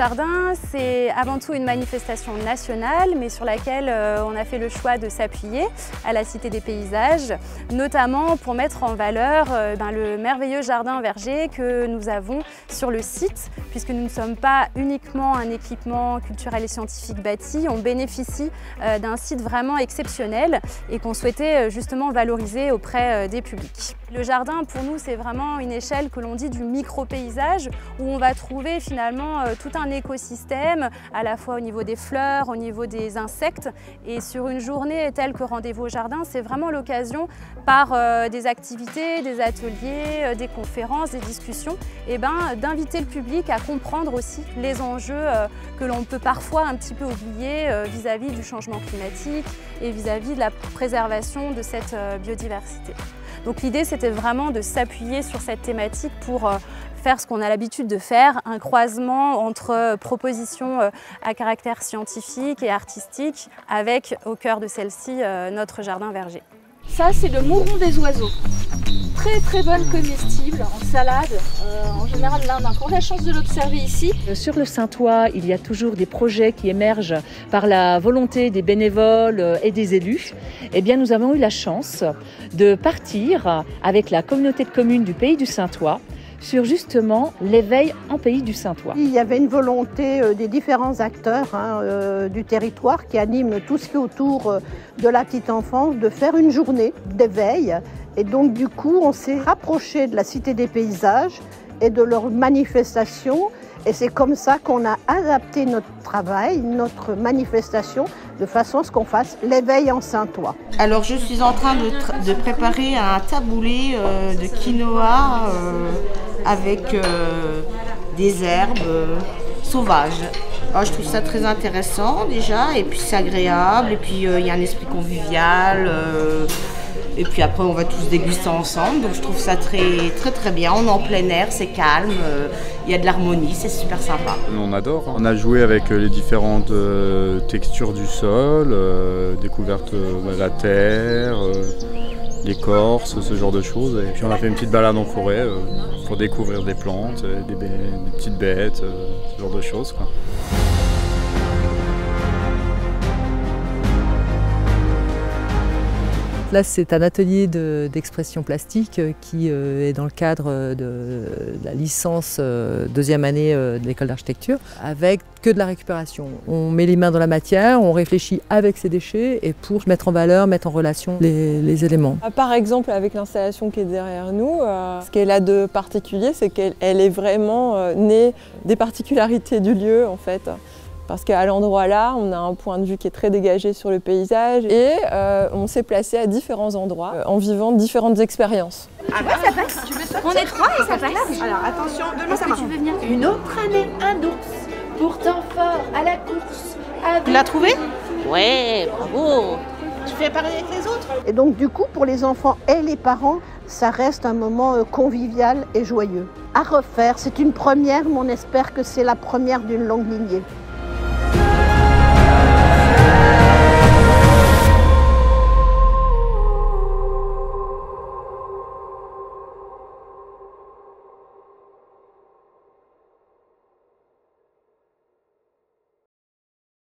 jardin, c'est avant tout une manifestation nationale, mais sur laquelle on a fait le choix de s'appuyer à la Cité des Paysages, notamment pour mettre en valeur le merveilleux jardin verger que nous avons sur le site, puisque nous ne sommes pas uniquement un équipement culturel et scientifique bâti, on bénéficie d'un site vraiment exceptionnel et qu'on souhaitait justement valoriser auprès des publics. Le jardin, pour nous, c'est vraiment une échelle que l'on dit du micro-paysage, où on va trouver finalement tout un écosystème, à la fois au niveau des fleurs, au niveau des insectes. Et sur une journée telle que Rendez-vous au jardin, c'est vraiment l'occasion, par des activités, des ateliers, des conférences, des discussions, d'inviter le public à comprendre aussi les enjeux que l'on peut parfois un petit peu oublier vis-à-vis du changement climatique et vis-à-vis de la préservation de cette biodiversité. Donc l'idée, c'était vraiment de s'appuyer sur cette thématique pour faire ce qu'on a l'habitude de faire, un croisement entre propositions à caractère scientifique et artistique, avec au cœur de celle-ci notre jardin verger. Ça, c'est le mouron des oiseaux. Très très bonne comestible en salade. En général, là, on a encore la chance de l'observer ici. Sur le Saintois, il y a toujours des projets qui émergent par la volonté des bénévoles et des élus. Eh bien, nous avons eu la chance de partir avec la communauté de communes du Pays du Saintois sur justement l'éveil en Pays du Saintois. Il y avait une volonté des différents acteurs du territoire qui animent tout ce qui est autour de la petite enfance de faire une journée d'éveil. Et donc du coup, on s'est rapproché de la Cité des Paysages et de leurs manifestations. Et c'est comme ça qu'on a adapté notre travail, notre manifestation, de façon à ce qu'on fasse l'éveil en Saintois. Alors je suis en train de préparer un taboulé de quinoa avec des herbes sauvages. Alors, je trouve ça très intéressant déjà, et puis c'est agréable, et puis il y a un esprit convivial. Et puis après, on va tous déguster ensemble, donc je trouve ça très bien. On est en plein air, c'est calme, il y a de l'harmonie, c'est super sympa. On adore. On a joué avec les différentes textures du sol, découverte de la terre, l'écorce, ce genre de choses. Et puis on a fait une petite balade en forêt pour découvrir des plantes, des petites bêtes, ce genre de choses, quoi. Là, c'est un atelier d'expression plastique qui est dans le cadre de la licence deuxième année de l'école d'architecture, avec que de la récupération. On met les mains dans la matière, on réfléchit avec ces déchets et pour mettre en valeur, mettre en relation les éléments. Par exemple, avec l'installation qui est derrière nous, ce qu'elle a de particulier, c'est qu'elle est vraiment née des particularités du lieu, en fait. Parce qu'à l'endroit là, on a un point de vue qui est très dégagé sur le paysage et on s'est placé à différents endroits en vivant différentes expériences. Ah bah, ça passe. On est trois et ça passe. Alors attention, donne-moi sa main. Tu veux venir? Une autre année, un ours, pourtant fort à la course. Tu l'as trouvé? Ouais, bravo. Tu fais pareil avec les autres? Et donc du coup, pour les enfants et les parents, ça reste un moment convivial et joyeux. À refaire, c'est une première, mais on espère que c'est la première d'une longue lignée.